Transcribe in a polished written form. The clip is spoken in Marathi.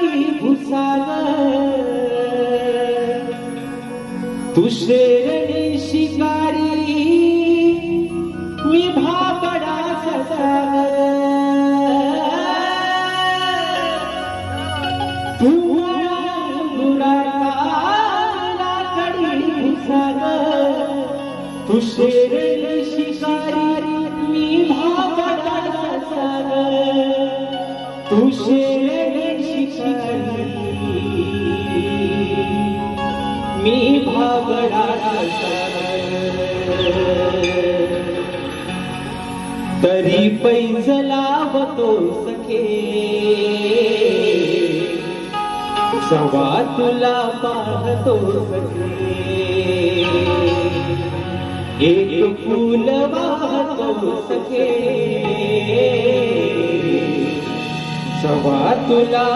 शिकारी भुसाग तू शेरणी शिकारी मी भाबडा ससाग तू लाकडी भुसाग तू शेरणी शिकारी मी भाबडा ससाग तू शेरणी शिकारी मी भाबडा तरी पैज लावतो सखे सवा तुला पाहतो सखे एक फूल वाहतो सखे सवा तुला